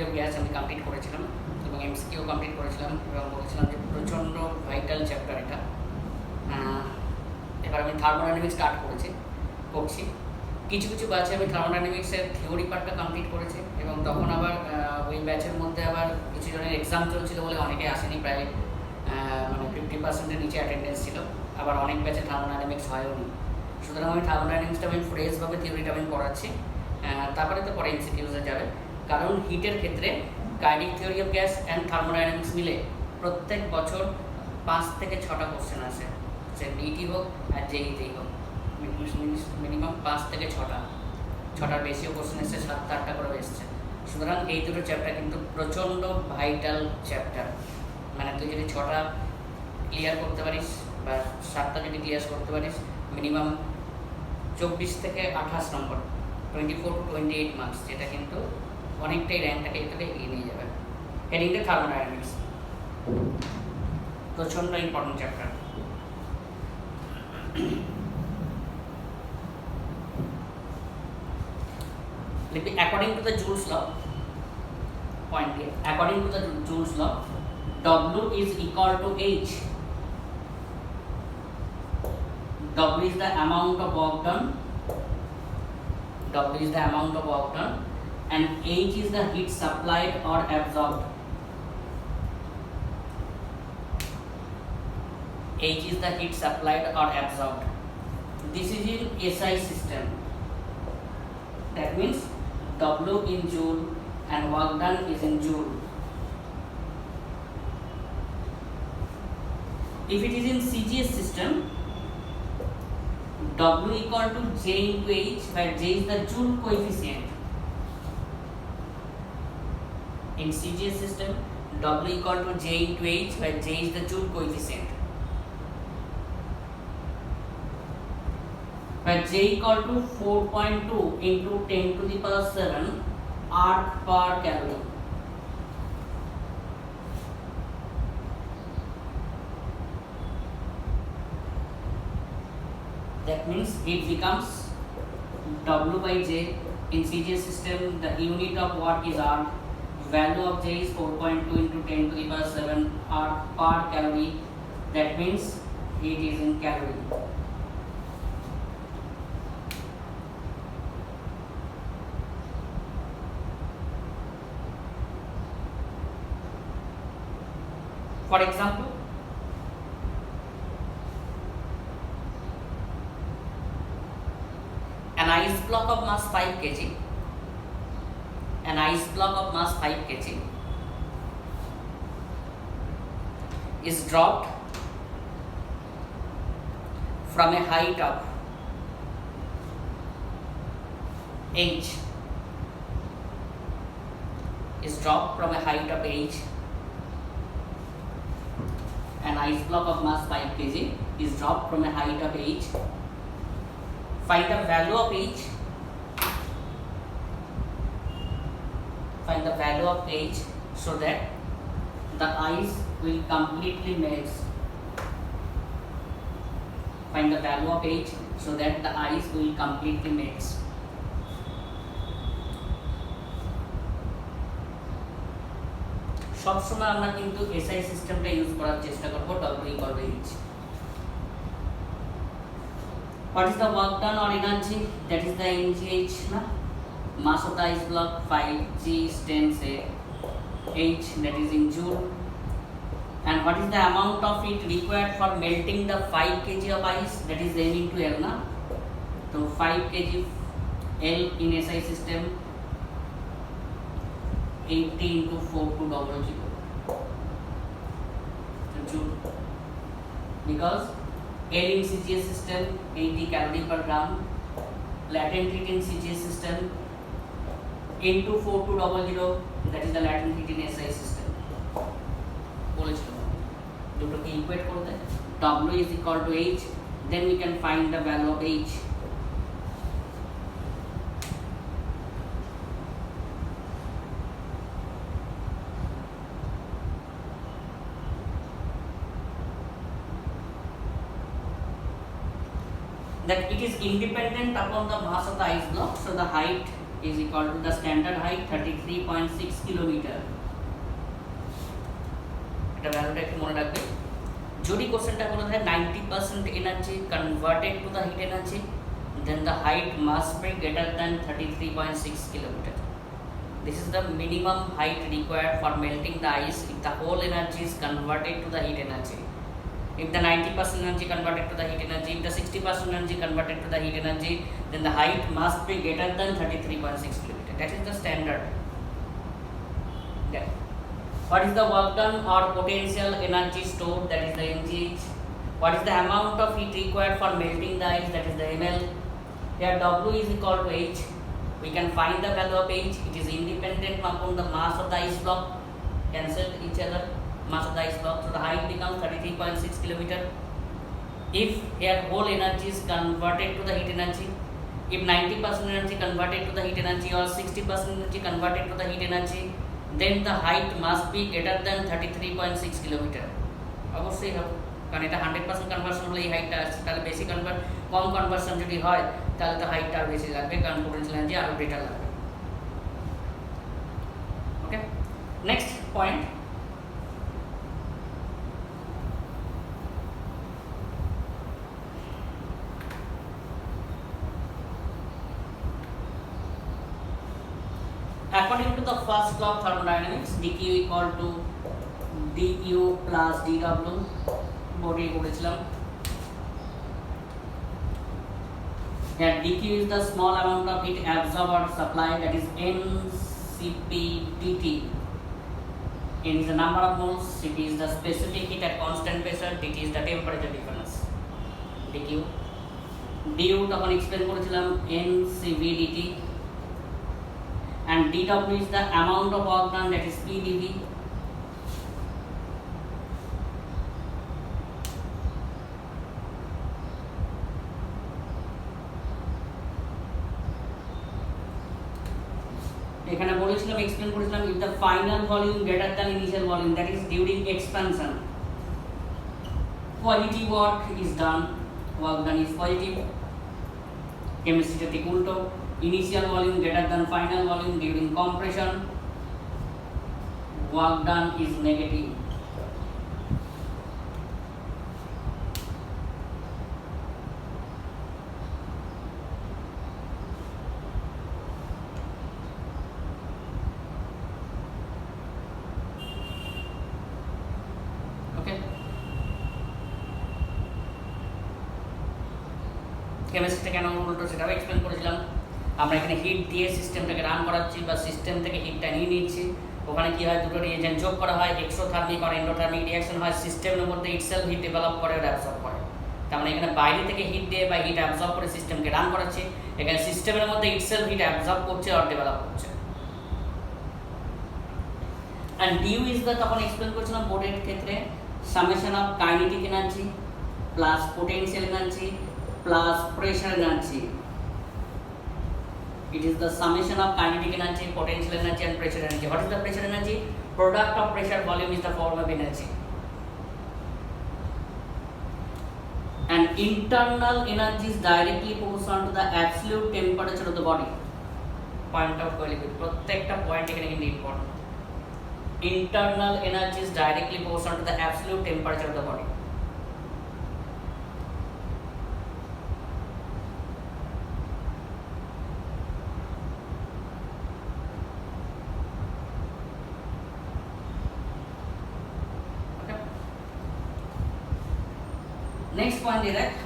Theory of gas আমি complete করেছিলাম এবং এমসিকিউ কমপ্লিট করেছিলাম এবং বলেছিলাম যে প্রচণ্ড ভাইটাল চ্যাপ্টার এটা। এবার আমি থার্মোডাইনামিক্স স্টার্ট করছি। কিছু কিছু ব্যাচে আমি থার্মোডাইনামিক্সের থিওরি পার্টটা কমপ্লিট করেছি এবং তখন আবার ওই ব্যাচের মধ্যে আবার কিছু জনের এক্সাম চলছিল বলে অনেকে আসেনি, প্রায় মানে 50%-এর নিচে অ্যাটেন্ডেন্স ছিল। আবার অনেক ব্যাচে থার্মোডাইনামিক্স হয়ও নি। সুতরাং আমি থার্মোডাইনামিক্সটা আমি ফ্রেশভাবে থিওরিটা আমি পড়াচ্ছি, তারপরে তো পরে এমসিকিউজে যাবে। কারণ হিটের ক্ষেত্রে kinetic theory of gas and thermodynamics মিলে প্রত্যেক বছর 5 থেকে 6টা কোশ্চেন আসে, সে ডিটি হোক আর জেইতেই হোক, মিনিমাম 5 থেকে 6টার বেশিও কোশ্চেন এসছে, 7-8টা করে এসছে। সুতরাং এই দুটো চ্যাপ্টার কিন্তু প্রচণ্ড ভাইটাল চ্যাপ্টার। মানে তুই যদি 6টা ক্লিয়ার করতে পারিস বা 7টা যদি ক্লিয়ার করতে পারিস, মিনিমাম 24 থেকে 28 নম্বর, 24 to 28 মার্কস, যেটা কিন্তু অনেকটাই র্যাঙ্কটাকে এটাকে এগিয়ে নিয়ে যাবে। হেডিংটা থার্মোডাইনামিক্স, প্রচণ্ড important chapter. According to the Joule's law, point here, according to the Joule's law, W is equal to H. W is the amount of work done. W is the amount of work done, and H is the heat supplied or absorbed. H is the heat supplied or absorbed. This is in SI system. That means W in joule and work done is in joule. If it is in CGS system, W equal to J into H, where J is the joule coefficient. In CGS system, W equal to J into H, where J is the joule coefficient. Where J equal to 4.2 into 10 to the power 7 arc per calorie. That means it becomes W by J. In CGS system, the unit of watt is arc. Value of J is 4.2 into 10 to the power 7 arc per calorie. That means it is in calorie. For example, an ice block of mass 5 kg, an ice block of mass 5 kg is dropped from a height of h, is dropped from a height of h. An ice block of mass 5 kg is dropped from a height of h. Find the value of h. Find the value of h so that the ice will completely melt. Find the value of h so that the ice will completely melt. সব সময় আমরা কিন্তু SI সিস্টেমটা use করার চেষ্টা করব। W equal to H. What is the work done or energy? That is the mgh, na? Mass of the ice block 5, G is 10 say, H that is in joule. And what is the amount of heat required for melting the 5 kg of ice? That is M into L, na? So 5 kg L in SI system 80 into 4200 joule, because L in CGS system 80 calorie per gram, latent heat in CGS system into 4200, that is the latent heat in SI system. বলেছিল দুটোকে equate করতে, W is equal to H, then we can find the value of H. That it is independent upon the mass of the ice block, so the height is equal to the standard height 33.6 kilometre. এটা ভ্যালুটা একটু মনে রাখবে। যদি কোশ্চেনটা বলা হয় 90% energy converted to the hit energy, then the height must be greater than 33.6 kilometer. This is the minimum height required for melting the ice if the whole energy is converted to the heat energy. If the 90% energy converted to the heat energy, if the 60% energy converted to the heat energy, then the height must be greater than 33.6 kilometer. That is the standard. Yeah. What is the work done or potential energy stored? That is the mgh. What is the amount of heat required for melting the ice? That is the ml. Here W is equal to H. We can find the value of H. It is independent upon the mass of the ice block. Cancel each other. Mass of the ice block. So the height becomes 33.6 kilometer. If here whole energy is converted to the heat energy, if 90% energy converted to the heat energy or 60% energy converted to the heat energy, then the height must be greater than 33.6 kilometer. অবশ্যই হবে, কারণ এটা 100% conversion হলে এই হাইটটা আসছে। তাহলে বেশি কম কনভার্সন যদি হয় তাহলে তো হাইটটা আরও বেশি লাগবে, কারণ পোটেনশিয়াল এনার্জি আরও গ্রেটার লাগবে। Okay, next point, according to the first law of thermodynamics, dq equal to du plus dw, বোর্ডে করেছিলাম। Here dq is the small amount of heat absorbed or supplied, that is ncp dt. N is the number of moles, Cp is the specific heat at constant pressure, dt is the temperature difference. dq du তখন explain করেছিলাম ncv dt, and dw is the amount of work done, that is pdv. এখানে বলেছিলাম, explain করেছিলাম, if the final volume greater than initial volume, that is during expansion, positive work is done, work done is positive. কেমিস্ট্রিটা ঠিক উল্টো, initial volume greater than final volume during compression, work done is negative. কেমিস্ট্রিটা কেন উল্টো সেটাও explain করেছিলাম। আমরা এখানে hit দিয়ে সিস্টেমটাকে রান করাচ্ছি বা সিস্টেম থেকে হিটটা নিয়ে নিচ্ছি, ওখানে কী হয়, দুটো রিয়েজেন্ট যোগ করা হয়, এক্সোথার্মিক আর এন্ডোথার্মিক রিয়াকশন হয়, সিস্টেমের মধ্যে ইটসেলফ হিট ডেভেলপ করে ওটা অ্যাবজর্ব করে। তার মানে এখানে বাইরে থেকে হিট দিয়ে বা হিট অ্যাবজর্ব করে সিস্টেমকে রান করাচ্ছে, এখানে সিস্টেমের মধ্যে ইটসেলফ হিট অ্যাবজর্ব করছে আর ডেভেলপ করছে। অ্যান্ড ডিউ ইজ দ্য, তখন এক্সপ্লেন করছিলাম বোর্ডের ক্ষেত্রে, summation of kinetic energy plus potential energy plus pressure energy. It is the summation of kinetic energy, potential energy and pressure energy. What is the pressure energy? Product of pressure volume is the form of energy. And internal energy is directly proportional to the absolute temperature of the body. Point out করে লিখবে, প্রত্যেকটা point এখানে কিন্তু important. Internal energy is directly proportional to the absolute temperature of the body. Next point direct,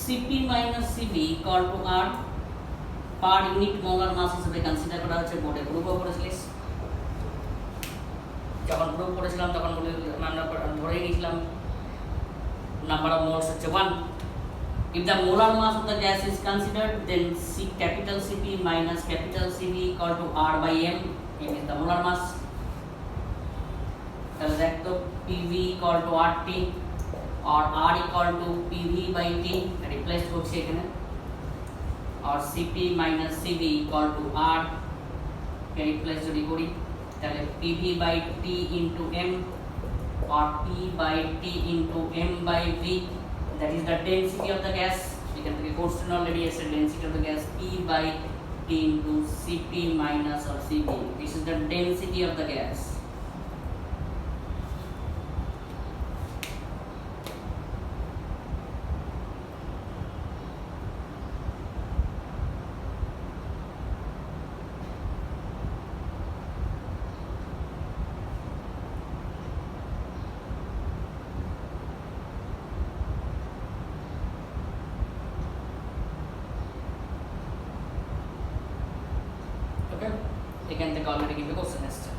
Cp minus Cv equal to R per unit molar mass হিসেবে consider করা হচ্ছে। বোর্ডে গ্রুপও করেছিলিস, যখন গ্রুপ করেছিলাম তখন আমরা ধরে নিয়েছিলাম নাম্বার অফ মোলস হচ্ছে 1। If the molar mass of the gas is considered, then capital Cp minus capital Cv equal to R by M. M is the molar mass. তাহলে দেখো PV equal to RT or R equal to PV by T, replace করছি এখানে, or Cp minus Cv equal to R K replace যদি করি তাহলে PV by T into M or P by T into M by V, that is the density of the gas. এখান থেকে question already এসে density of the gas P by T into Cp minus or Cv. This is the density of the gas. Okay, এখান থেকে already কিন্তু question এসছে।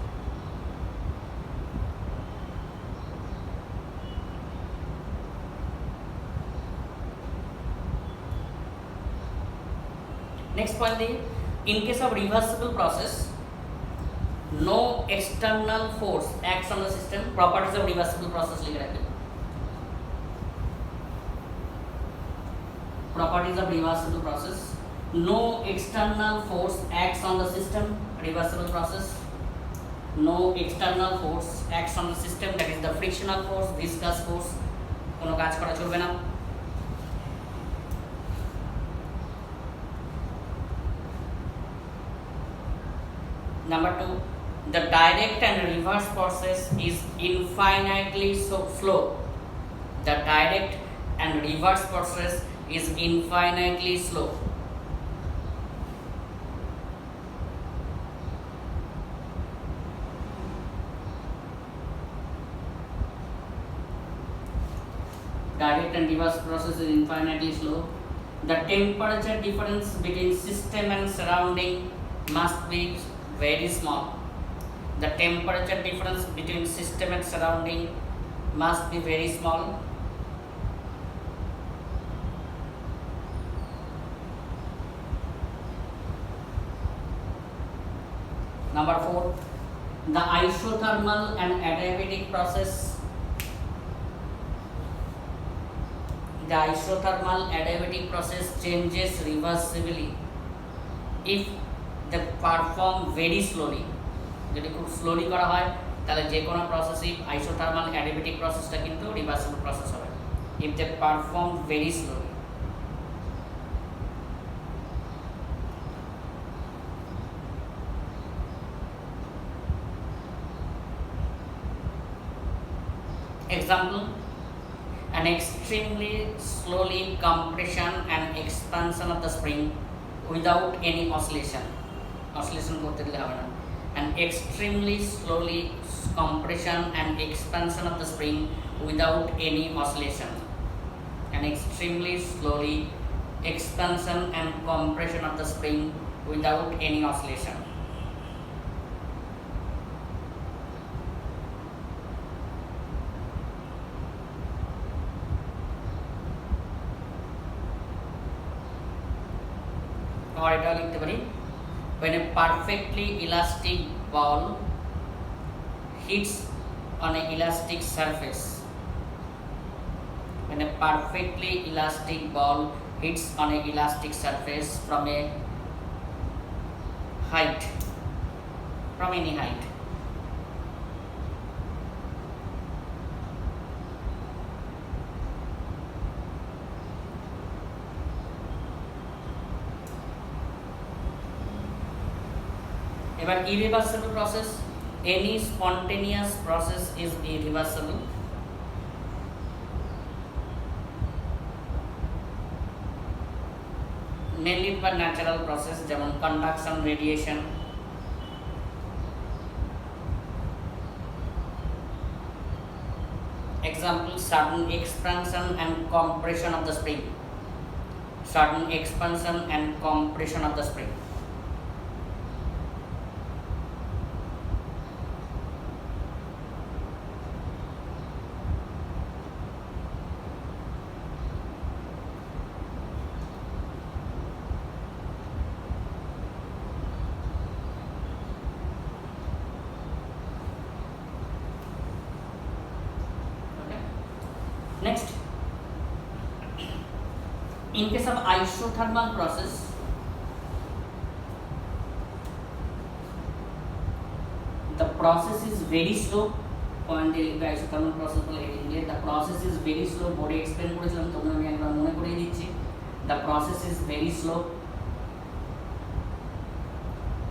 Next point, in case of reversible process, no external force acts on the system. Properties of reversible process লিখে রাখি। Properties of reversible process. No external force acts on the system. Reversible process. No external force acts on the system. That is the frictional force, viscous force. কোনো কাজ করা চলবে না। Number 2, the direct and reverse process is infinitely so slow. The direct and reverse process is infinitely slow. Direct and reverse process is infinitely slow. The temperature difference between system and surrounding must be very small. The temperature difference between system and surrounding must be very small. Number 4, the isothermal and adiabatic process. The isothermal adiabatic process changes reversibly if they perform very slowly. যদি খুব slowly করা হয় তাহলে যে কোনো প্রসেসই isothermal adiabatic প্রসেসটা কিন্তু reversible process হবে if they perform very slowly. Example, an extremely slowly compression and expansion of the spring without any oscillation. Oscillation করতে দিলে হবে না। An extremely slowly compression and expansion of the spring without any oscillation. An extremely slowly expansion and compression of the spring without any oscillation. or এটা লিখতে পারি when a perfectly elastic ball hits on an elastic surface. When a perfectly elastic ball hits on an elastic surface from a height, from any height. এবার irreversible process, any spontaneous process is irreversible. Mainly by natural process যেমন conduction, radiation. Example, sudden expansion and compression of the spring. Sudden expansion and compression of the spring. Next, in case of isothermal process, the process is very slow point দিয়ে লিখবে isothermal process বলে heading দিয়ে। The process is very slow, বোর্ডে explain করেছিলাম, তোমরা আমি একবার মনে করিয়ে দিচ্ছি। The process is very slow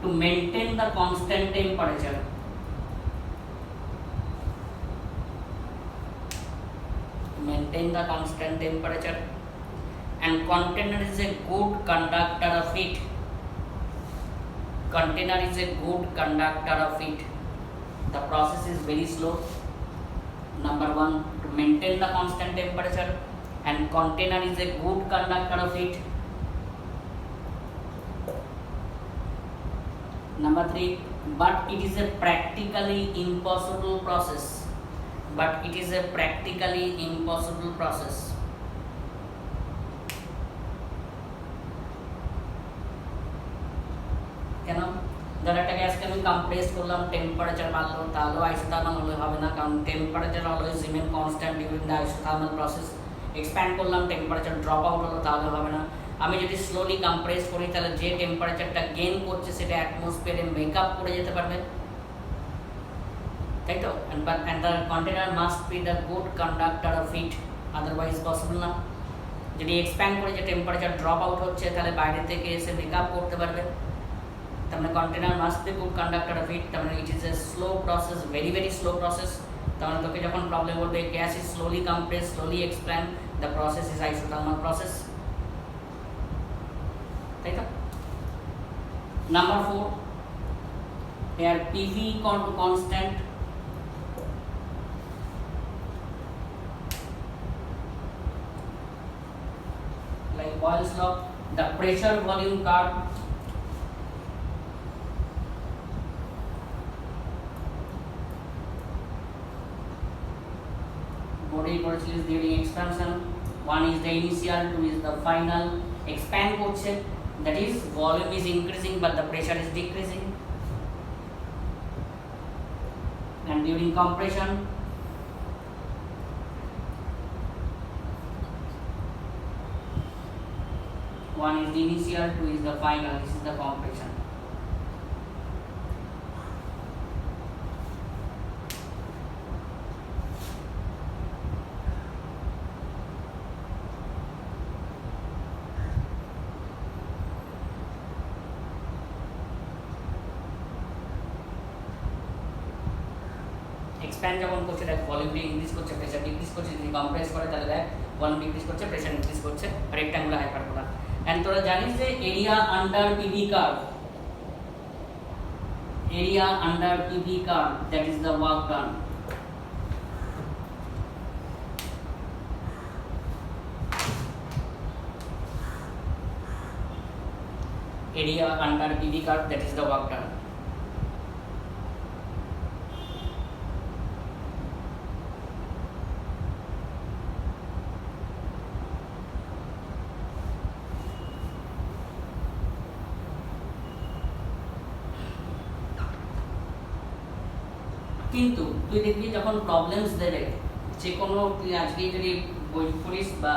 to maintain the constant temperature, maintain the constant temperature, and container is a good conductor of heat. Container is a good conductor of heat. The process is very slow. Number one, to maintain the constant temperature, and container is a good conductor of heat. Number three, but it is a practically impossible process. But it is a practically impossible process. কেন? ধর একটা গ্যাসকে আমি compress করলাম, temperature বাড়লো, তাহলেও isothermal হলে হবে না, কারণ temperature always remain constant during the isothermal process. Expand করলাম, টেম্পারেচার ড্রপ আউট হলো, তাহলে হবে না। আমি যদি স্লোলি কম্প্রেস করি, তাহলে যে টেম্পারেচারটা গেইন করছে সেটা অ্যাটমসফিয়ারে মেকআপ করে যেতে পারবে, তাই তো? and the container must be the good conductor of heat, otherwise possible না। যদি এক্সপ্যান্ড করে যে টেম্পারেচার ড্রপ আউট হচ্ছে, তাহলে বাইরে থেকে এসে মেকআপ করতে পারবে। তার মানে container must be good conductor of heat, তার মানে it is a slow process, very very slow process. তার মানে তোকে যখন প্রবলেম বলবে gas is slowly compress, slowly expand, the process is isothermal process, তাই তো? Number 4, here PV equal to constant, like Boyle's law, the pressure volume curve, body is during expansion, one is the initial, two is the final, expand করছে, that is volume is increasing but the pressure is decreasing, and during compression one is the initial, two is the final, this is the compression. Expand যখন করছে, দেখ ভলিউমটা increase করছে, pressure decrease করছে, যদি compress করে তাহলে দেখ ভলিউম ডিক্রিজ করছে, প্রেসার ইনক্রিজ করছে, রেক্ট্যাঙ্গুলার হাইপারবোলা। এন্ড তোরা জানিস যে area under PV curve, area under PV curve, that is the work done. Area under PV curve, that is the work done. কিন্তু তুই দেখবি যখন প্রবলেমস দেবে, যে কোনো তুই আজকে যদি বই পড়িস বা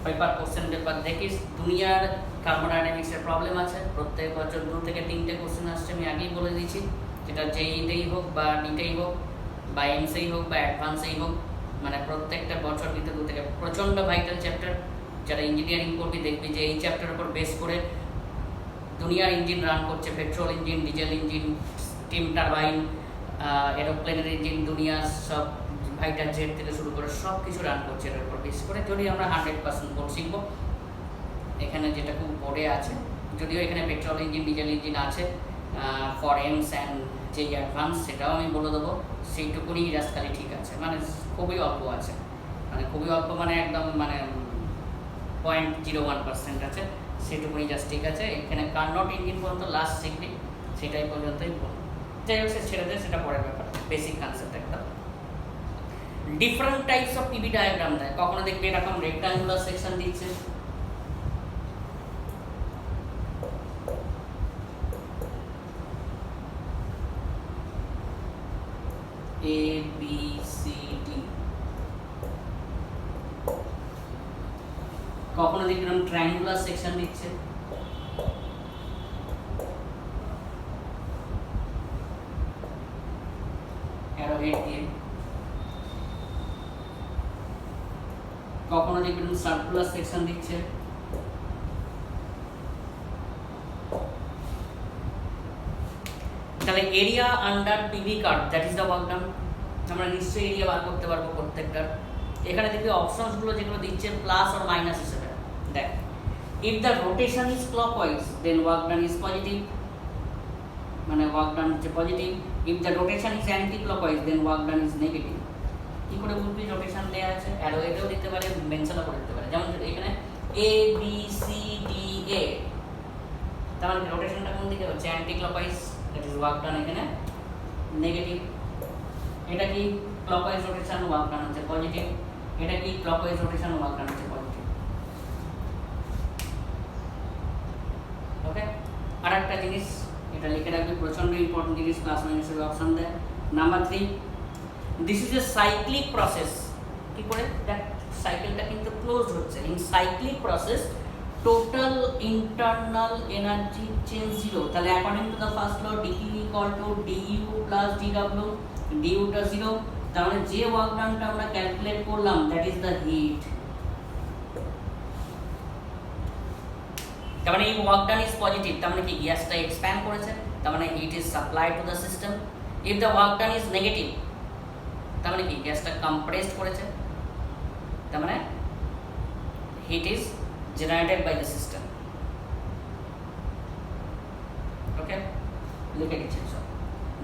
পেপার কোশ্চেন পেপার দেখিস, দুনিয়ার থার্মোডাইনামিক্সের প্রবলেম আছে, প্রত্যেক বছর 2 থেকে 3টে কোশ্চেন আসছে, আমি আগেই বলে দিয়েছি। যেটা জেইতেই হোক বা নিটেই হোক বা এমসেই হোক বা অ্যাডভান্সেই হোক, মানে প্রত্যেকটা বছর কিন্তু 2 থেকে প্রচণ্ড ভাইটাল চ্যাপ্টার। যারা ইঞ্জিনিয়ারিং করবি দেখবি যে এই চ্যাপ্টারের উপর বেস করে দুনিয়ার ইঞ্জিন রান করছে, petrol engine, diesel engine, steam turbine, এরোপ্লেনের ইঞ্জিন, দুনিয়ার সব ফাইটার জেট থেকে শুরু করে সব কিছু রান করছে এটার উপর বেস করে। যদি আমরা 100% বোর্ড শিখবো, এখানে যেটা খুব বোর্ডে আছে, যদিও এখানে পেট্রোল ইঞ্জিন, ডিজেল ইঞ্জিন আছে ফর এমস অ্যান্ড যেই অ্যাডভান্স সেটাও আমি বলে দেবো, সেইটুকুনি জাস্ট খালি ঠিক আছে, মানে খুবই অল্প আছে, মানে খুবই অল্প মানে একদম মানে 0.01% আছে, সেটুকুনি জাস্ট ঠিক আছে। এখানে কার্নট ইঞ্জিন পর্যন্ত লাস্ট শিখবি, সেটাই পর্যন্তই বলবো। যাই হোক, সে ছেড়ে দেয়, সেটা পরের ব্যাপার, বেসিক কনসেপ্ট একটা। Different types of PV diagram দেয়, কখনো দেখবি এরকম রেক্টাঙ্গুলার সেকশন দিচ্ছে, A B C D, কখনো দেখবি এরকম ট্রায়াঙ্গুলার সেকশন দিচ্ছে, অ্যারো হেড দিয়ে, কখনো দেখবেন সার্কুলার সেকশন দিচ্ছে, তাহলে area under PV curve that is the work ডান। আমরা নিশ্চয়ই এরিয়া বার করতে পারবো প্রত্যেকটার। এখানে দেখবি অপশনসগুলো যেগুলো দিচ্ছে প্লাস অর মাইনাস হিসেবে। দেখ, if the rotation is clockwise then work done is positive, মানে ওয়ার্ক ডান হচ্ছে positive. If the rotation is anti clockwise then work done is negative. কি করে বলবি? রোটেশন দেওয়া আছে, অ্যারো এটাও দিতে পারে, মেনশনও করে দিতে পারে। যেমন এখানে A B C D A, তার মানে রোটেশনটা কোন দিকে হচ্ছে? Anti clockwise, that is work done এখানে নেগেটিভ। এটা কি ক্লকওয়াইজ রোটেশন, ওয়ার্ক ডান হচ্ছে পজিটিভ। এটা কি ক্লকওয়াইজ রোটেশন, ওয়ার্ক ডান হচ্ছে পজিটিভ। ওকে, আর একটা জিনিস এটা লিখে রাখবি, প্রচন্ড ইম্পর্টেন্ট জিনিস, প্লাস মাইনাসের অপশন দেয়। Number 3, this is a cyclic process. কি করে? দেখ, সাইকেলটা কিন্তু ক্লোজ হচ্ছে। In cyclic process total internal energy change zero. তাহলে according to the first law dQ equal to dU plus ডিডব্লিউ, ডিইউটা জিরো। তার মানে যে ওয়ার্ক ডানটা আমরা ক্যালকুলেট করলাম দ্যাট ইজ দ্য হিট। তার মানে এই ওয়ার্ক ডান ইজ পজিটিভ, তার মানে কি গ্যাসটা এক্সপ্যান্ড করেছে, তার মানে heat is supplied to the system. If the work done is negative, তার মানে কি গ্যাসটা কম্প্রেসড করেছে, তার মানে heat is generated by the system. Okay, লিখে দিচ্ছি সব।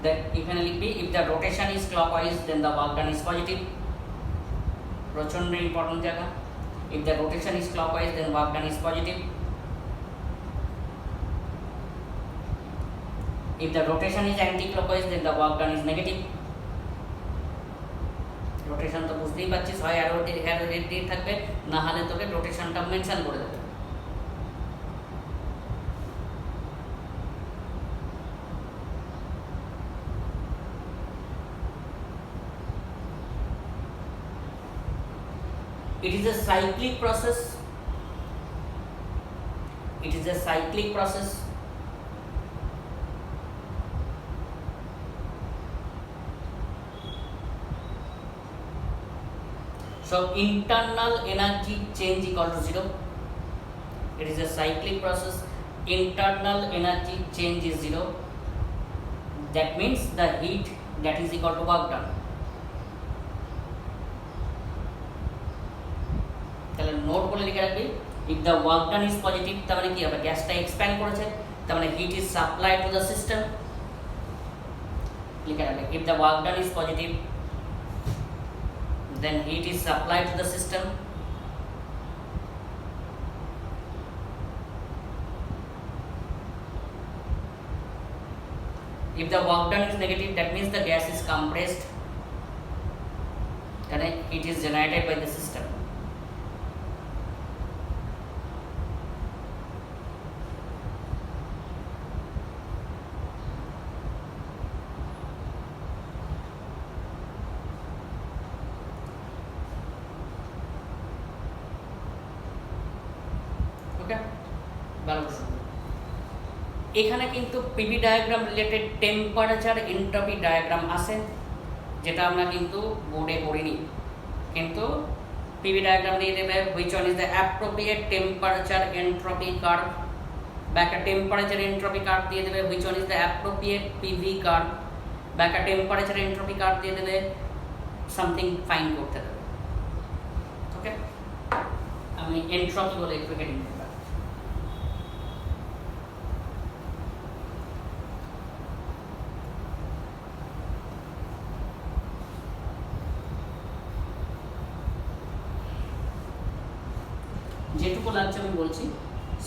দেখ, এখানে লিখবি if the rotation is clockwise then the work done is positive, প্রচন্ড ইম্পর্টেন্ট জায়গা। if the rotation is clockwise then work done is positive. if the rotation is anti-clockwise then the work done is negative. Rotation তো বুঝতেই পারছিস, হয় arrow দিয়ে থাকবে, না হলে তোকে রোটেশনটা মেনশন করে দেবে। It is a cyclic process. It is a cyclic process. So internal energy change equal to 0. It is a cyclic process. Internal energy change is 0. That means the heat that is equal to work done. তাহলে note বলে লিখে রাখবি, if the work done is positive, তার মানে কি হবে? গ্যাসটা expand করেছে, তার মানে heat is supplied to the system. লিখে রাখবি, if the work done is positive then heat is supplied to the system. If the work done is negative, that means the gas is compressed and it is generated by the system. এখানে কিন্তু PV diagram related temperature entropy diagram আছে, যেটা আমরা কিন্তু বোর্ডে পড়িনি, কিন্তু PV diagram দিয়ে দেবে which one is the appropriate temperature entropy curve, বা একটা টেম্পারেচার এন্ট্রপি কার্ভ দিয়ে দেবে which one is the appropriate PV curve, বা একটা টেম্পারেচার এন্ট্রপি কার্ভ দিয়ে দেবে, সামথিং ফাইন করতে দেবে। ওকে, আমি এন্ট্রপি বলে একটু হেডিং দেব। যেটুকু লাগছে আমি বলছি,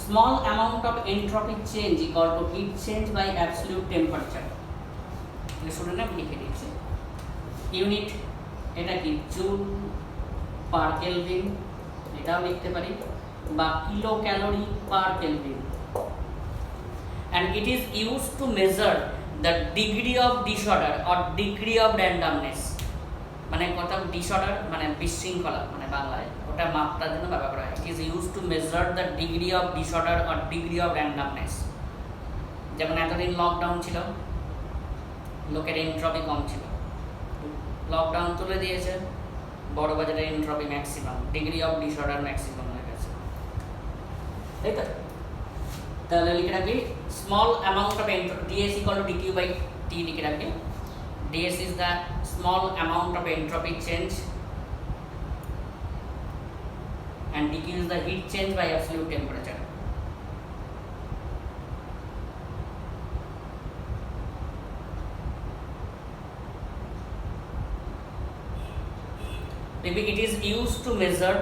small amount of entropy change equal to heat change by absolute temperature. শুনে না, লিখে দিচ্ছি। ইউনিট এটা কি? জুল পার কেলভিন, এটাও লিখতে পারি, বা kilo calorie per kelvin. And it is use to measure the degree of disorder or degree of randomness. মানে কথা ডিসঅর্ডার মানে বিশৃঙ্খলা, মানে বাংলায় ওটা মাপটার জন্য ব্যবহার করা হয়। It is use to measure the degree of disorder or degree of randomness. যেমন এতদিন লকডাউন ছিল, লোকের এন্ট্রপি কম ছিল, লকডাউন তুলে দিয়েছে, বড় বাজারের entropy maximum, degree of disorder maximum হয়ে গেছে, তাই তো? তাহলে লিখে রাখবি small amount of dS equal to dQ by T লিখে রাখবি। DS is the small amount of entropy change and dq is the heat change by absolute temperature. Maybe it is used to measure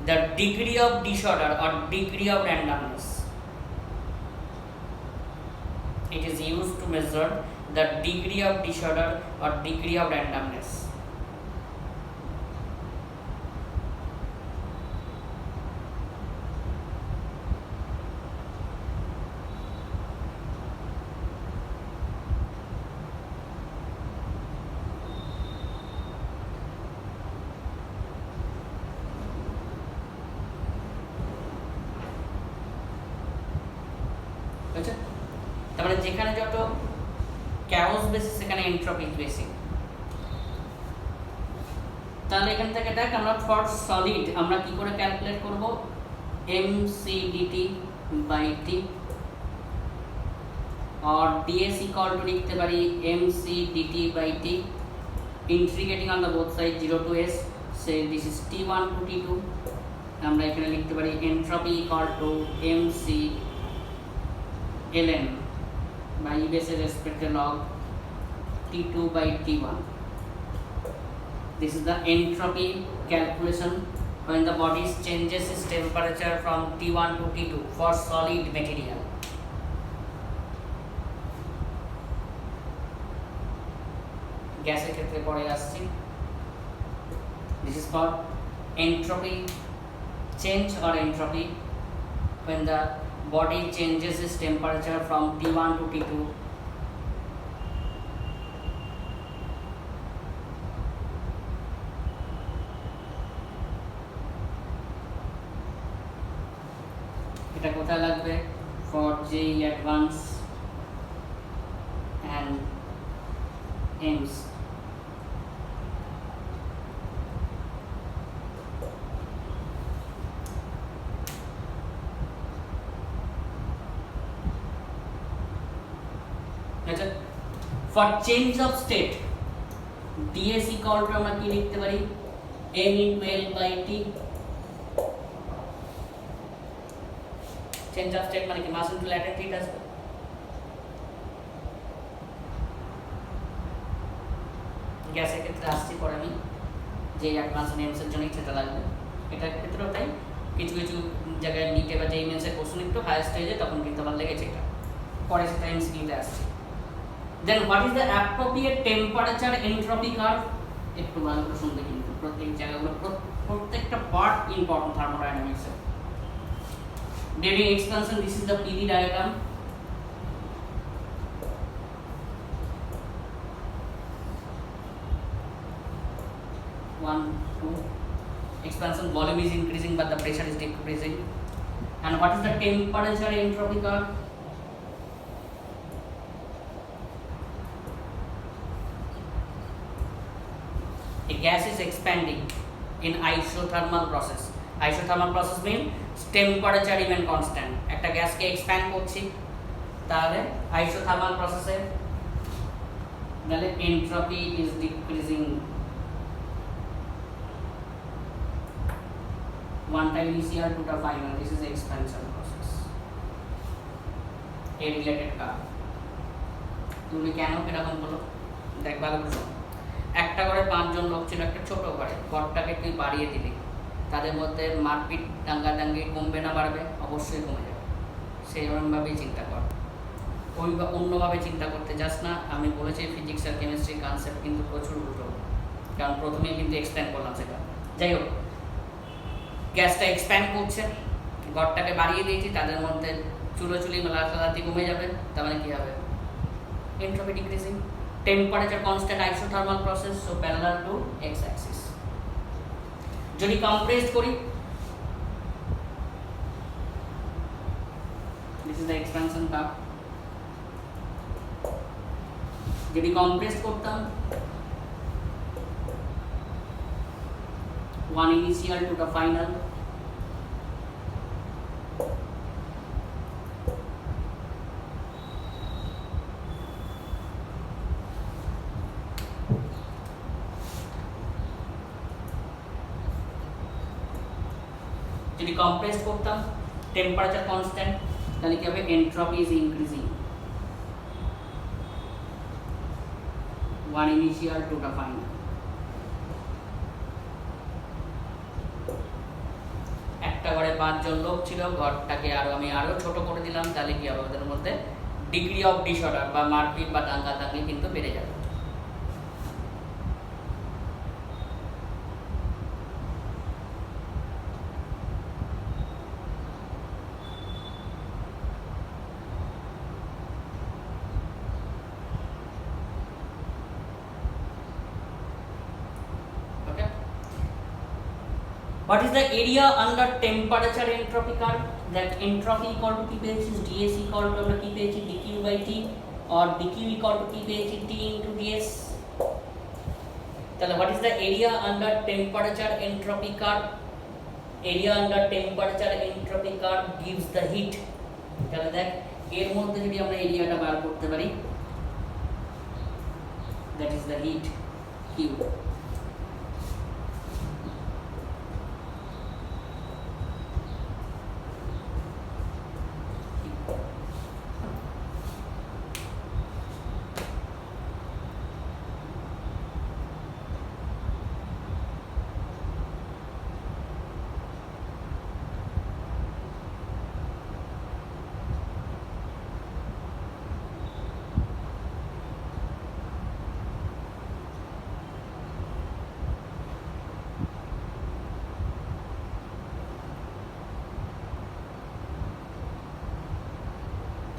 the degree of disorder or degree of randomness. It is used to measure the degree of disorder or degree of randomness. তার মানে যেখানে যত chaos বেশি সেখানে entropy বেশি। তাহলে এখান থেকে দেখ আমরা ফর সলিড আমরা কি করে ক্যালকুলেট করব, mc/dt / t or ds equal to লিখতে পারি mc/dt / t integrating on the both sides 0 to s, say this is t1 to t2, আমরা এখানে লিখতে পারি entropy equal to mc ln by e base respect to log t2 by t1. This is the entropy calculation when the body changes its temperature from t1 to t2 for solid material. গ্যাসের ক্ষেত্রে পরে আসছি। This is called entropy change or entropy when the body changes its temperature from T1 to T2. এটা কোথায় লাগবে, for JEE Advanced and AIMS. For change of state ds equal to আমরা কি লিখতে পারি m into l by t। Change of state মানে কি মাস into latent heat আসবে। গ্যাসের ক্ষেত্রে আসছি পরে আমি যে অ্যাডভান্স নেমস এর জন্য সেটা লাগবে, এটার ক্ষেত্রেও তাই। কিছু কিছু জায়গায় নিটে বা যেই মেন্সের কোশ্চেন একটু হায়ার স্টেজে তখন কিন্তু আমার লেগেছে এটা, পরে সেটা এমসিকিউতে আসছে। Then what is the appropriate temperature entropy curve? একটু ভালো করে শুনবে কিন্তু প্রত্যেক জায়গাগুলো প্রত্যেকটা পার্ট ইম্পর্টেন্ট থার্মোডাইনামিক্স এর। During expansion this is the PV diagram. One, two. Expansion volume is increasing but the pressure is decreasing. And what is the temperature entropy curve? A gas is expanding in isothermal process. Isothermal process means temperature remain constant. একটা গ্যাসকে expand করছি তাহলে isothermal process এ তাহলে entropy is decreasing one time ECR to the final. This is the expansion process. A related curve. তুমি কেন এরকম বলো দেখ ভালো করে শোনো। একটা ঘরে 5 জন লোক ছিল, একটা ছোট ঘরে, ঘরটাকে তুই বাড়িয়ে দিলি, তাদের মধ্যে মারপিট দাঙ্গাদাঙ্গি কমবে না বাড়বে? অবশ্যই কমে যাবে। সেইরকমভাবেই চিন্তা কর, ওই অন্যভাবে চিন্তা করতে যাস না। আমি বলেছি ফিজিক্স আর কেমিস্ট্রি কনসেপ্ট কিন্তু প্রচুর উল্টো, কারণ প্রথমেই কিন্তু এক্সপ্যান্ড করলাম সেটা। যাই হোক, গ্যাসটা এক্সপ্যান্ড করছে, ঘরটাকে বাড়িয়ে দিয়েছি, তাদের মধ্যে চুলোচুলি লাগালাতি কমে যাবে, তার মানে কী হবে? Entropy decreasing. Temperature constant isothermal process, so parallel to x axis. যদি compressed করি, this is the expansion curve. যদি compressed করতাম one initial to the final. যদি কম্প্রেস করতাম টেম্পারেচার কনস্ট্যান্ট তাহলে কি হবে entropy is increasing one initial to the final. একটা ঘরে 5 জন লোক ছিল, ঘরটাকে আমি আরো ছোট করে দিলাম, তাহলে কি হবে ওদের মধ্যে ডিগ্রি অফ ডিসঅর্ডার বা মারপিট বা দাঙ্গাদাঙ্গি কিন্তু বেড়ে যাবে। What is the area under temperature entropy curve? That entropy equal to কি পেয়েছি ds equal to আমরা কি পেয়েছি dq by t or dq equal to কি পেয়েছি t into ds। তাহলে what is the area under temperature entropy curve? Area under temperature entropy curve gives the heat। তাহলে দেখ এর মধ্যে যদি আমরা এরিয়াটা বার করতে পারি, that is the heat q।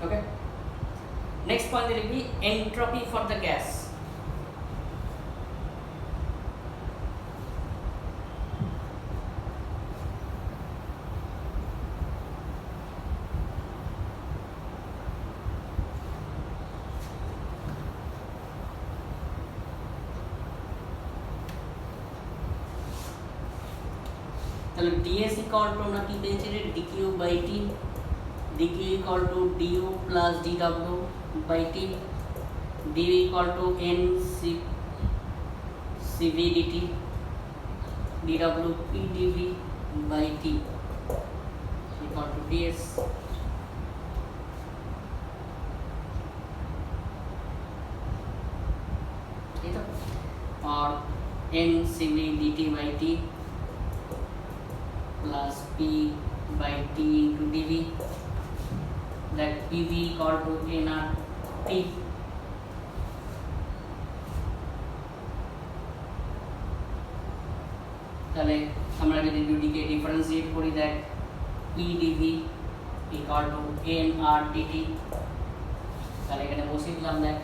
Okay. Next point will be entropy for the gas. তাহলে ds equal to আমরা কি পেয়েছি রে dq by t, dq equal to du plus dw by t, du equal to n cv dt, dw p dv by t equal to ds। ठीक है, और n cv dt by t plus p by t into dv, that pv equal to nr t। তাহলে আমরা যদি দুটিকে differentiate করি, দেখ p dv equal to nr dt, তাহলে এখানে বসিয়ে দিলাম। দেখ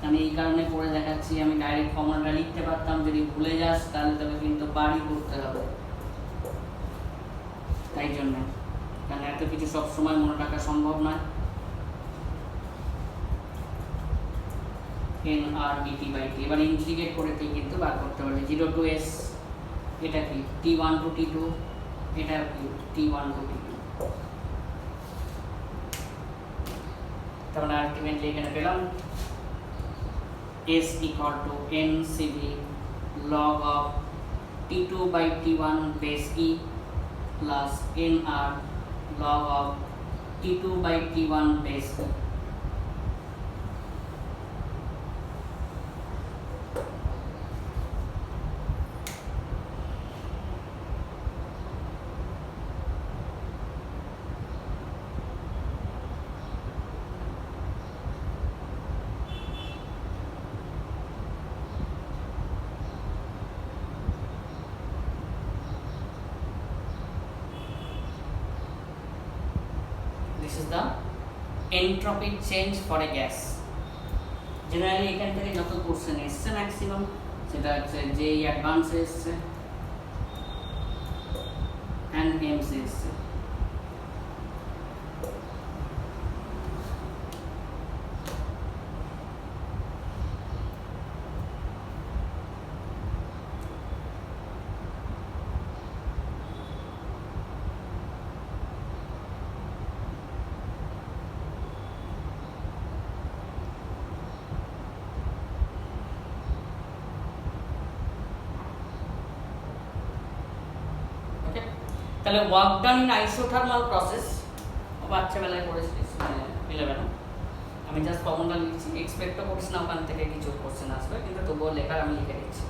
আমি এই কারণে করে দেখাচ্ছি, আমি ডাইরেক্ট ফর্মুলাটা লিখতে পারতাম, যদি ভুলে যাস তাহলে তবে কিন্তু বাড়ি করতে হবে, তাই জন্য, কারণ এত কিছু সবসময় মনে রাখা সম্ভব নয়। nr dt by t এবার ইন্টিগ্রেট করে তুই কিন্তু বার করতে পারবি। 0 to s এটা কি t1 to t2, এটা কি t1 to t2। তাহলে আলটিমেটলি এখানে পেলাম s equal to n cv log of t2 by t1 base e plus nr log of t2 by t1 base e। This is the entropy change for a gas। Generally এখান থেকে যত question এসছে maximum সেটা হচ্ছে যে advance এসছে and এমস এসছে। তাহলে work done in isothermal process, বাচ্চাবেলায় পড়েছিস মানে 11 আমি জাস্ট ফর্মুলা লিখছি, এক্সপেক্টও করিস না ওখান থেকে কিছু কোশ্চেন আসবে, কিন্তু তবুও লেখার আমি লিখে দিচ্ছি।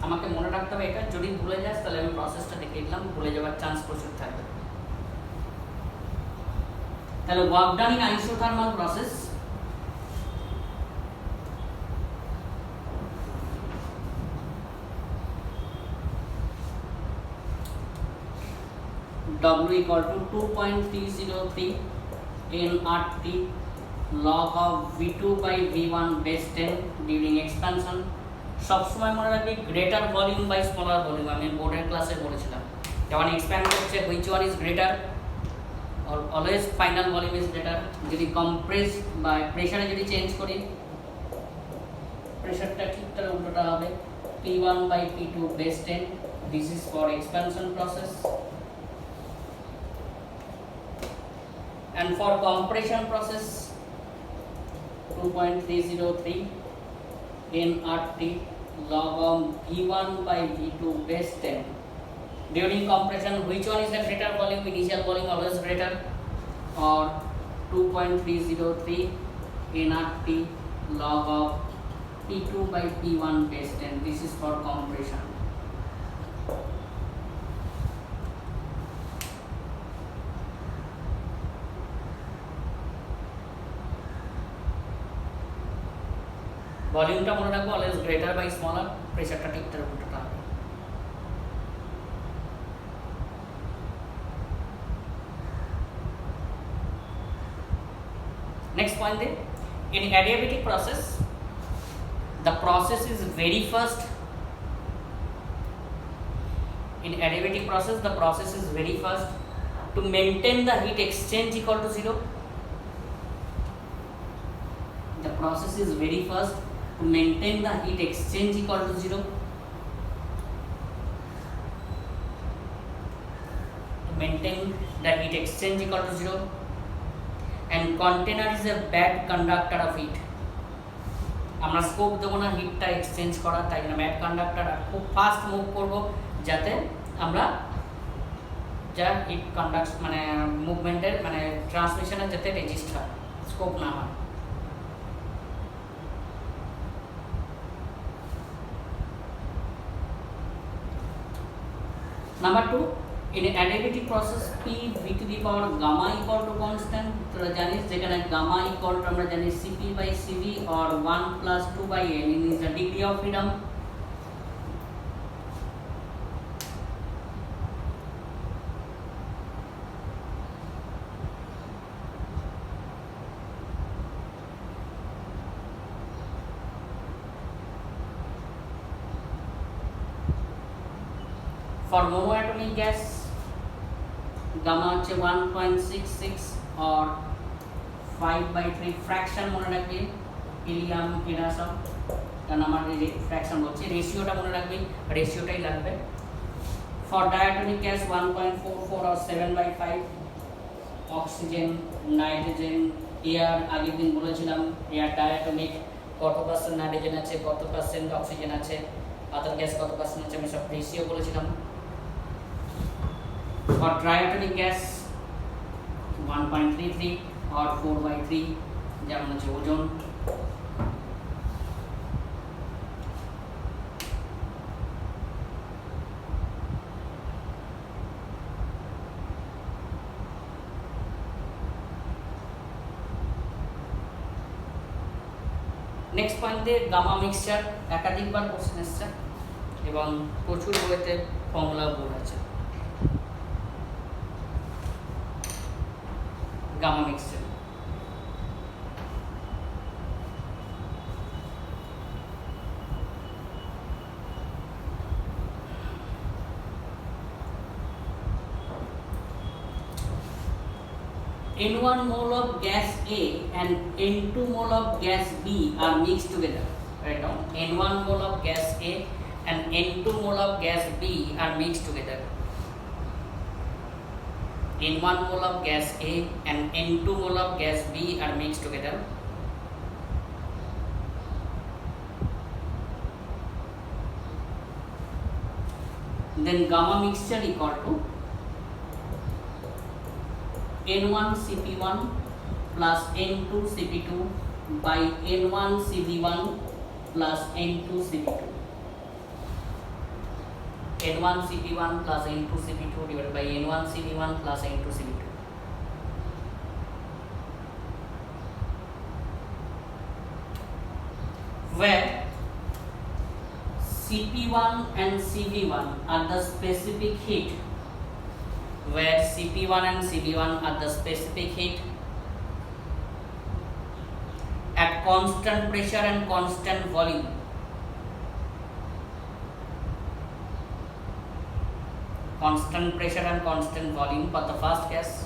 আমাকে মনে রাখতে হবে এটা, যদি ভুলে যাস তাহলে আমি প্রসেসটা দেখিয়ে দিলাম, ভুলে যাওয়ার চান্স প্রচুর থাকবে। তাহলে work done in isothermal process W equal to 2.303 nRT log of V2 by V1 base 10 during expansion। সবসময় মনে রাখবি greater volume by smaller volume, আমি বোর্ডের ক্লাসে বলেছিলাম যখন এক্সপ্যান্ড করছে which one is greater, always final volume is greater. যদি কম্প্রেস বা প্রেশারে যদি চেঞ্জ করি, প্রেশারটা ঠিক তাহলে উল্টোটা হবে P1 by P2 base 10, this is for expansion process। And for compression process 2.303 nRT log of V1 by V2 base 10 during compression, which one is the greater volume, initial volume always greater, or 2.303 nRT log of P2 by P1 base 10, this is for compression। ভলিউমটা মনে রাখবো always greater by smaller, প্রেসারটা ঠিক তার উল্টোটা হবে। Next point there, in adiabatic process the process is very first, in adiabatic process the process is very first to maintain the heat exchange equal to 0, the process is very first to maintain the heat exchange equal to 0, to maintain the heat exchange equal to 0, and container is a bad conductor of heat। আমরা scope দেবো না হিটটা exchange করার, তাই না bad conductor, খুব fast move করব যাতে আমরা যা হিট কন্ডাক্ট মানে মুভমেন্টের মানে ট্রান্সমিশনের যাতে রেজিস্ট হয়, স্কোপ না হয়। Number 2, in adiabatic process P V to the power gamma equal to constant, তোরা জানিস যেখানে gamma equal to আমরা জানি Cp by Cv or 1 plus 2 by n is the degree of freedom। For monoatomic gas gamma হচ্ছে 1.66 or 5/3 fraction মনে রাখবে, helium হিরাসম, কারণ আমার ফ্র্যাকশন বলছে, রেশিওটা মনে রাখবে, রেশিওটাই লাগবে। For diatomic gas 1.44 or 7/5 oxygen, nitrogen, air, আগের দিন বলেছিলাম এয়ার ডায়াটমিক কত পার্সেন্ট নাইট্রোজেন আছে, কত পার্সেন্ট অক্সিজেন আছে, আদার গ্যাস কত পার্সেন্ট আছে, আমি সব রেশিও বলেছিলাম। For triatomic gas 1.33 or 4/3, যেমন হচ্ছে ওজন। নেক্সট পয়েন্টে গামা মিক্সচার, একাধিকবার কোশ্চেন এসছে এবং প্রচুর বইতে ফর্মুলা বোর্ড আছে। Gamma mixture N1 mole of gas A and N2 mole of gas B are mixed together. Write down N1 mole of gas A and N2 mole of gas B are mixed together. N1 mole of gas A and N2 mole of gas B are mixed together. then gamma mixture equal to N1 CP1 plus N2 CP2 by N1 CB1 plus N2 CB2. N1 CP1 plus N2 CP2 divided by N1 CB1 plus N2 CB2. Where CP1 and CB1 are the specific heat, where CP1 and CB1 are the specific heat at constant pressure and constant volume. Constant pressure and constant volume for the first case.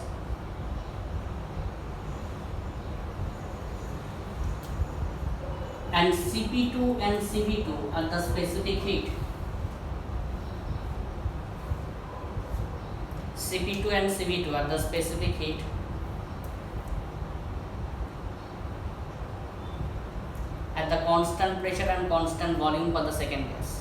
And CP2 and CB2 are the specific heat. CP2 and CB2 are the specific heat at the constant pressure and constant volume for the second case.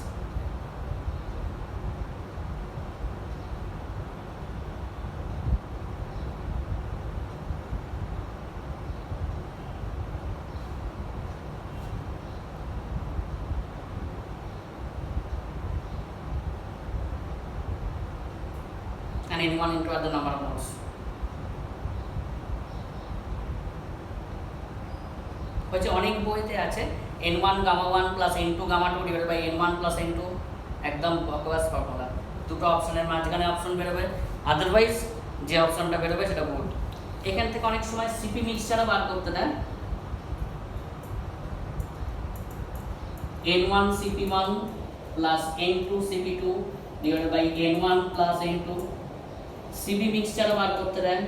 And N1 into the number of moles. হচ্ছে অনেক বইতে আছে N1 gamma 1 plus N2 gamma 2 divided by N1 plus N2, একদম বকবাস formula. দুটো অপশনের মাঝখানে option বেরোবে, otherwise যে অপশনটা বেরোবে সেটা ভুল। এখান থেকে অনেক সময় সিপি মিক্সচারও বার করতে then. N1 CP1 plus N2 CP2 divided by N1 plus N2, CB mixture বার করতে then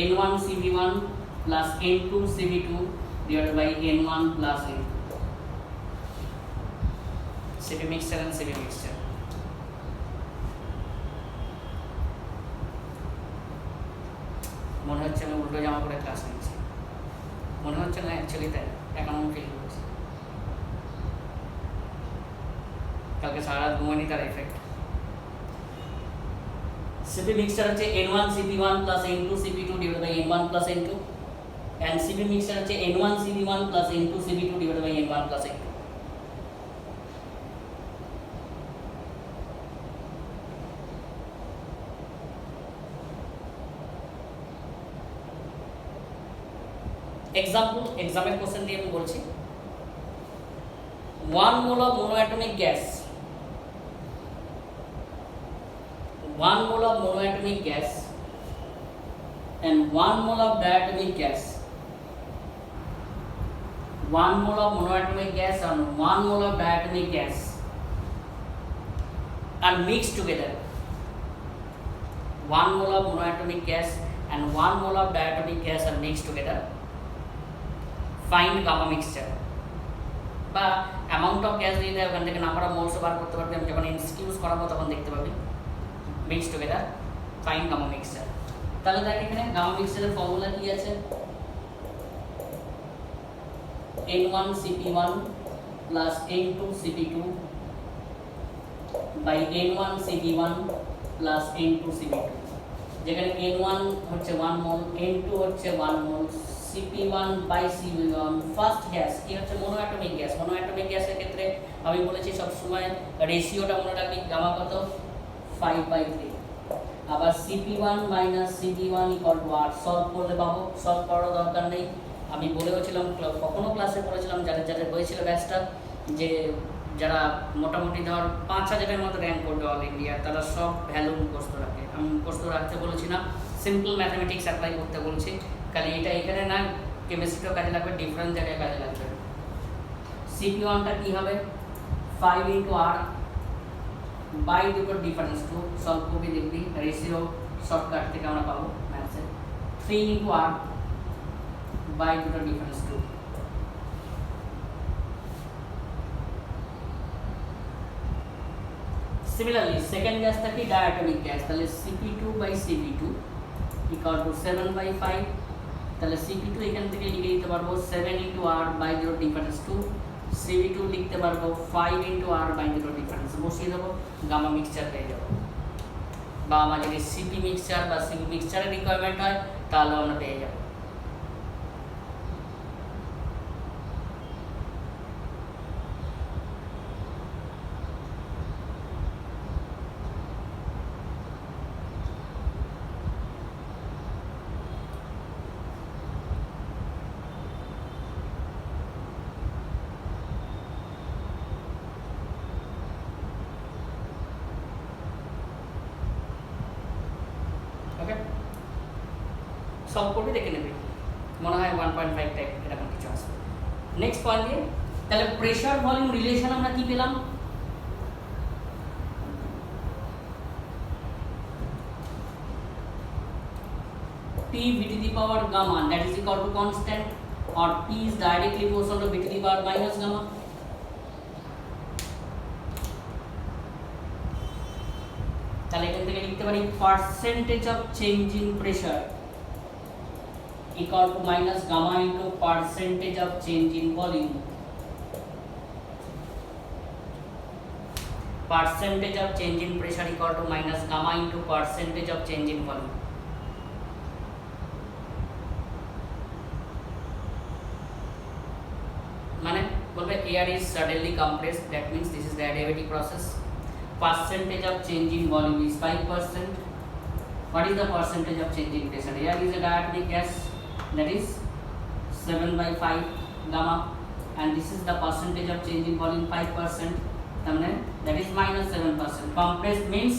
N1 CB1 plus N2 CB2 divided by N1 plus N2. CB mixture and CV mixture. মনে হচ্ছে আমি উল্টো জামা পরে ক্লাস নিচ্ছি, মনে হচ্ছে না অ্যাকচুয়ালি তাই, এখন আমি ফিল করছি। কালকে সারা রাত ঘুমাইনি, তার এফেক্ট। CP mixture হচ্ছে N1 CP1 plus N2 CP2 divided by N1 plus N2, and CP mixture হচ্ছে N1 CB1 plus N2 CB2 divided by N1 plus N2. Example एग्जामेर क्वेश्चन दिए আমি বলছি 1 mole of monoatomic gas, 1 mole of monoatomic gas and 1 mole of diatomic gas, 1 mole of monoatomic gas and 1 mole of diatomic gas are mixed together. 1 mole of monoatomic gas and 1 mole of diatomic gas are mixed together. Find gamma mixture বা amount of gas দিয়ে দেয়, ওখান থেকে number of moles বার করতে পারবে। আমি যখন ইনস্টিটিউস করাবো তখন দেখতে পাবি। Mix together, fine gamma mixture. তাহলে দেখ এখানে গামা মিক্সচারের ফর্মুলা কি আছে, N1 CP1 plus N2 CP2 by N1 CP1 plus N2 CP2, যেখানে N1 হচ্ছে 1 মোল, N2 হচ্ছে 1 মোল, CP1 by CP1 first gas কি হচ্ছে মোনোঅ্যাটমিক গ্যাস। মোনোঅ্যাটমিক গ্যাসের ক্ষেত্রে আমি বলেছি সব সময় রেশিওটা মনে রাখবি, গামা কত 5/3। আবার CP1 minus CP1 equal to R, solve করলে পাবো, সলভ করার দরকার নেই। আমি বলেছিলাম কখনো ক্লাসে পড়েছিলাম যাদের যাদের হয়েছিল ব্যাচটা, যে যারা মোটামুটি ধর 5000-এর মতো র্যাঙ্ক করবে অল ইন্ডিয়া, তারা সব ভ্যালু মুখস্থ রাখে। আমি মুখস্থ রাখতে বলেছি না, সিম্পল ম্যাথামেটিক্স অ্যাপ্লাই করতে বলছি। খালি এটা এখানে না, কেমিস্ট্রিও কাজে লাগবে, ডিফারেন্ট জায়গায় কাজে লাগবে। CP1টা কি হবে 5 into R বাই দুটো ডিফারেন্স 2, সলভ করবি দেখবি রেশিও শর্টকাট থেকে আমরা পাবো ম্যাথসে। 3 into R বাই দুটো ডিফারেন্স 2। সিমিলারলি সেকেন্ড গ্যাসটা কি ডায়াটমিক গ্যাস, তাহলে CP2 by CP2 equal to 7/5। তাহলে CP2 এখান থেকে লিখে দিতে পারবো 7 into R বাই দুটো ডিফারেন্স 2 CV2 লিখতে পারবো 5 ইন্টু আর বাই দুটো ডিফারেন্স বসিয়ে দেবো, গামা মিক্সচার পেয়ে যাবো। বা আমার যদি সিপি মিক্সচার বা সিপি মিক্সচারের রিকোয়ারমেন্ট হয় তাহলেও আমরা পেয়ে যাবো। ওকে, সলভ করবি দেখে নেবে, মনে হয় 1.5 টাইপ এরকম কিছু আসবে। নেক্সট পয়েন্ট দিয়ে তাহলে প্রেশার ভলিউম রিলেশন আমরা কি পেলাম? P v to the power gamma that is equal to constant or P is directly proportional to v to the power minus gamma. তাহলে এখান থেকে লিখতে পারি percentage of change in pressure equal to minus gamma into percentage of change in volume. Percentage of change in pressure equal to minus gamma into percentage of change in volume. মানে বলবে air is suddenly compressed, that means this is the adiabatic process. Percentage of change in volume is 5%. What is the percentage of change in pressure? Air is a diatomic gas, that is 7/5 gamma, and this is the percentage of change in volume 5%, that is minus 7%. Compressed means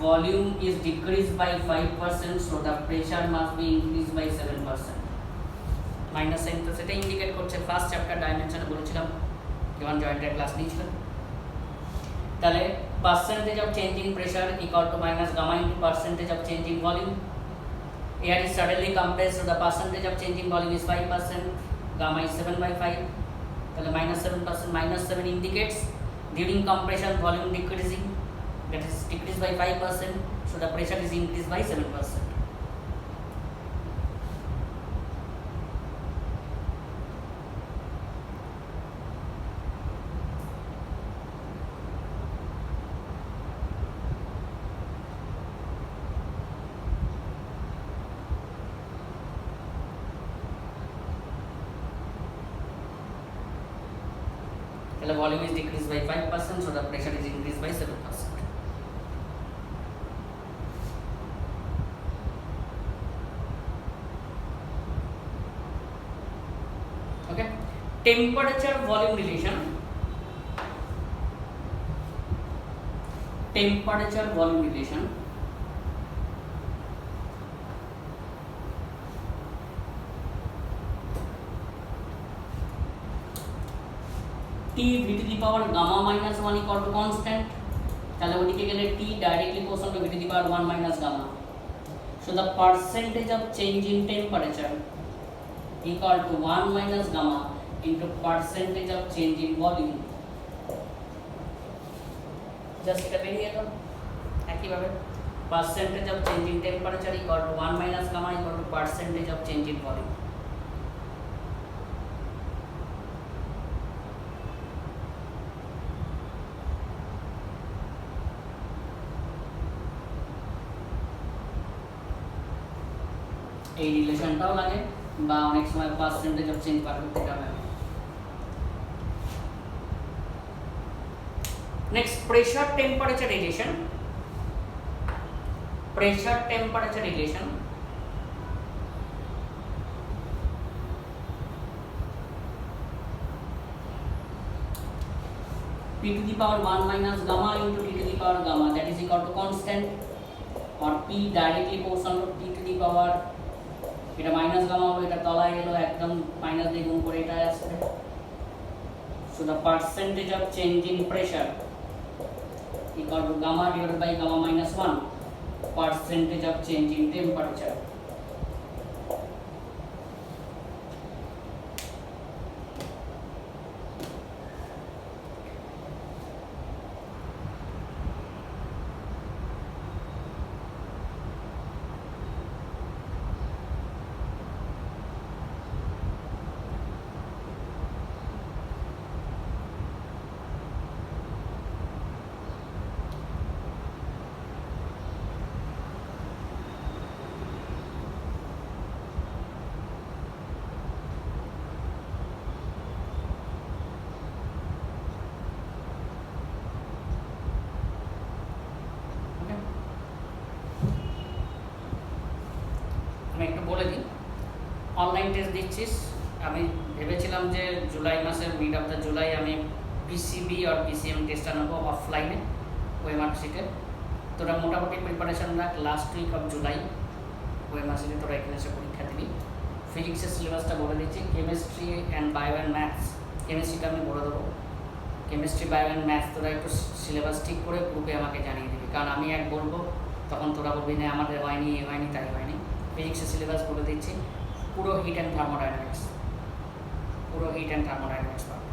volume is decreased by 5%, so the pressure must be increased by 7%. Minus sign তো সেটা indicate করছে first chapter ডাইমেনশনে বলেছিলাম যখন জয়েন্টের class নিয়েছিলাম। তাহলে percentage of change in pressure equal to minus gamma into percentage of change in volume. Air is suddenly compressed, so the percentage of change in volume is 5%, gamma is 7/5, তাহলে minus 7%, minus 7 indicates during compression volume decreasing, that is decreased by 5%, so the pressure is increased by 7%. The volume is decreased by 5%, so the pressure is increased by 7%. Okay, temperature volume relation. Temperature volume relation. T v to the power gamma minus 1 equal to constant, তাহলে ওদিকে গেলে T directly proportional to v to the power 1 minus gamma. So the percentage of change in temperature equal to 1 minus gamma into percentage of change in volume. Just এটা বেরিয়ে গেল একইভাবে percentage of change in temperature equal to 1 minus gamma equal to percentage of change in volume. এই রিলেশনটাও লাগে বা অনেক সময় percentage of change বার করতে হবে। Next pressure temperature relation. Pressure temperature relation P to the power 1 minus gamma into T to the power gamma, that is equal to constant, or P directly proportional to T to the power, এটা minus gamma হলো, এটা তলায় এলো একদম minus দিয়ে গুণ করে এটা আসবে। So the percentage of change in pressure equal to gamma divided by gamma minus 1 percentage of change in temperature. একটু বলে দিই। অনলাইন টেস্ট দিচ্ছিস, আমি ভেবেছিলাম যে জুলাই মাসের মিড অফ দ্য জুলাই আমি পিসিবি আর পিসিএম টেস্টটা নেবো অফলাইনে ওয়েমার্কশিটে। তোরা মোটামুটি প্রিপারেশন রাখ, লাস্ট উইক অফ জুলাই ওয়েমার্কশিটে তোরা এখানে এসে পরীক্ষা দিবি। ফিজিক্সের সিলেবাসটা বলে দিচ্ছি, chemistry and bio and maths. কেমিস্ট্রিটা আমি বলে দেবো, কেমিস্ট্রি বায়ো অ্যান্ড ম্যাথস তোরা একটু সিলেবাস ঠিক করে গ্রুপে আমাকে জানিয়ে দিবি, কারণ আমি এক বলবো তখন তোরা বলবি না আমাদের হয়নি, এ হয়নি, তাই হয়নি। ফিজিক্সের সিলেবাস বলে দিচ্ছি, পুরো হিট অ্যান্ড থার্মোডাইনামিক্স, পুরো হিট অ্যান্ড থার্মোডাইনামিক্স পাবে।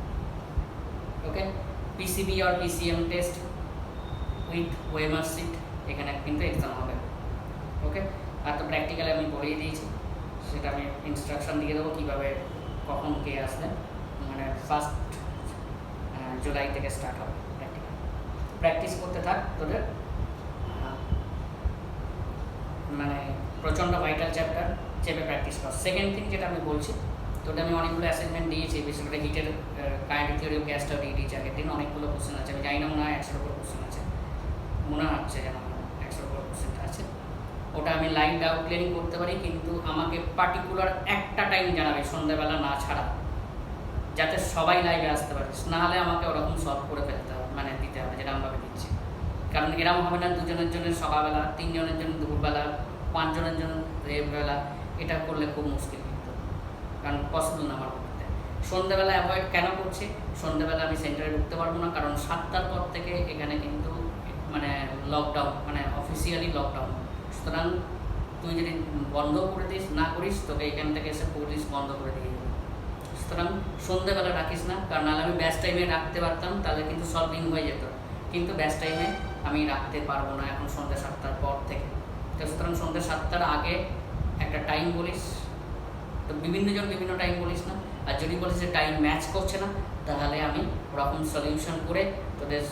ওকে, পিসিবি আর পিসিএম টেস্ট উইথ ওয়েমার্কশিট, এখানে কিন্তু এক্সাম হবে। ওকে, আর তো প্র্যাকটিক্যালি আমি বলেই দিয়েছি, সেটা আমি ইনস্ট্রাকশন দিয়ে দেবো কীভাবে কখন কে আসবে, মানে ফার্স্ট জুলাই থেকে স্টার্ট হবে প্র্যাকটিক্যাল। প্র্যাকটিস করতে থাক তোদের, মানে প্রচণ্ড ভাইটাল চ্যাপ্টার চেপে প্র্যাকটিস কর। সেকেন্ড থিং যেটা আমি বলছি, তোদের আমি অনেকগুলো অ্যাসাইনমেন্ট দিয়েছি, বিশেষ করে হিটের কাইনেটিক থিওরি অফ গ্যাসটা দিয়ে দিয়েছি আগের দিন। অনেকগুলো কোশ্চেন আছে, আমি জানি না, মনে হয় 100-এর উপর কোশ্চেন আছে, মনে হচ্ছে যেন 100-এর উপর কোশ্চেনটা আছে। ওটা আমি লাইভ ডাউট ক্লিয়ারিং করতে পারি, কিন্তু আমাকে পার্টিকুলার একটা টাইম জানাবে সন্ধ্যাবেলা না ছাড়া, যাতে সবাই লাইভে আসতে পারে। নাহলে আমাকে ওরকম সলভ করে ফেলতে হবে, মানে দিতে হবে যেরকমভাবে দিচ্ছি। কারণ এরকম হবে না 2 জনের জন্য সকালবেলা, 3 জনের জন্য দুপুরবেলা, 5 জনের জন্য বেলা, এটা করলে খুব মুশকিল কিন্তু, কারণ পসিবল না আমার করতে। সন্ধ্যাবেলা অ্যাভয়েড কেন করছি, সন্ধ্যাবেলা আমি সেন্টারে ঢুকতে পারবো না, কারণ 7টার পর থেকে এখানে কিন্তু মানে লকডাউন, মানে অফিসিয়ালি লকডাউন। সুতরাং তুই যদি বন্ধ করে দিস না করিস, তোকে এখান থেকে এসে পুলিশ বন্ধ করে দিয়ে দেবে। সুতরাং সন্ধ্যেবেলা রাখিস না, কারণ নাহলে আমি ব্যাচ টাইমে রাখতে পারতাম, তাহলে কিন্তু সলভিং হয়ে যেত, কিন্তু ব্যাচ টাইমে আমি রাখতে পারবো না এখন সন্ধ্যে 7টার পর থেকে। তো সুতরাং সন্ধ্যে 7টার আগে একটা টাইম বলিস, তো বিভিন্ন জন বিভিন্ন টাইম বলিস না। আর যদি বলিস যে টাইম ম্যাচ করছে না, তাহলে আমি ওরকম সলিউশন করে তোদের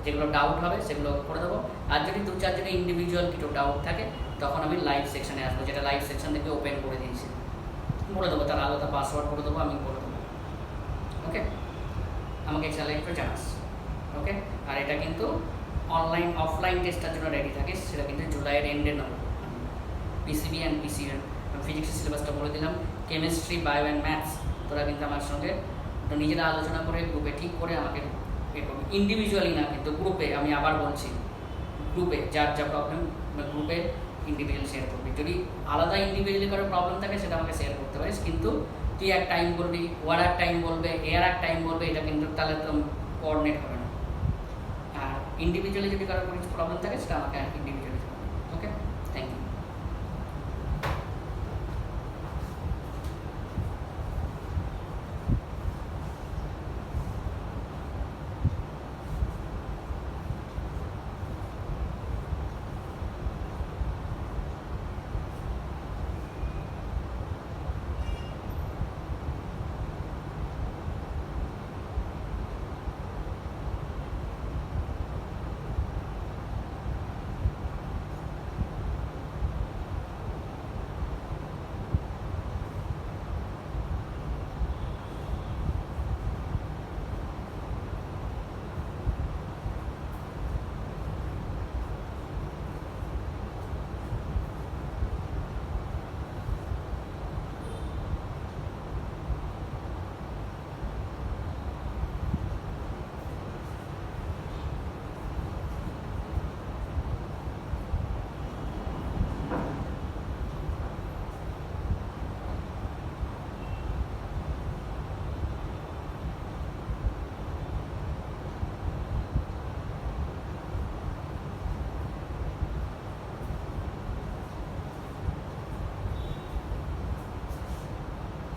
যেগুলো ডাউট হবে সেগুলো করে দেবো। আর যদি 2-4 জনের ইন্ডিভিজুয়াল কিছু ডাউট থাকে, তখন আমি লাইভ সেকশানে আসবো, যেটা লাইভ সেকশন থেকে ওপেন করে দিয়েছি, বলে দেবো, তার আলাদা পাসওয়ার্ড করে দেবো, আমি বলে দেবো। ওকে, আমাকে চ্যালেঞ্জ করে জানাস। ওকে, আর এটা কিন্তু অনলাইন অফলাইন টেস্টের জন্য রেডি থাকিস, সেটা কিন্তু জুলাইয়ের এন্ডে নেবো। পিসিবি অ্যান্ড পিসিএম, ফিজিক্সের সিলেবাসটা বলে দিলাম, কেমিস্ট্রি বায়ো অ্যান্ড ম্যাথস তোরা কিন্তু আমার সঙ্গে নিজেরা আলোচনা করে গ্রুপে ঠিক করে আমাকে এ করবে, ইন্ডিভিজুয়ালি না কিন্তু গ্রুপে। আমি আবার বলছি, গ্রুপে যার যা প্রবলেম গ্রুপে ইন্ডিভিজুয়াল শেয়ার করবি। যদি আলাদা ইন্ডিভিজুয়ালি করে প্রবলেম থাকে সেটা আমাকে শেয়ার করতে পারিস, কিন্তু তুই এক টাইম বলবি, ওয়ার এক টাইম বলবে, এর এক টাইম বলবে, এটা কিন্তু তাহলে তো কোঅর্ডিনেট হবে না। আর ইন্ডিভিজুয়ালি যদি কারো কোনো প্রবলেম থাকে সেটা আমাকে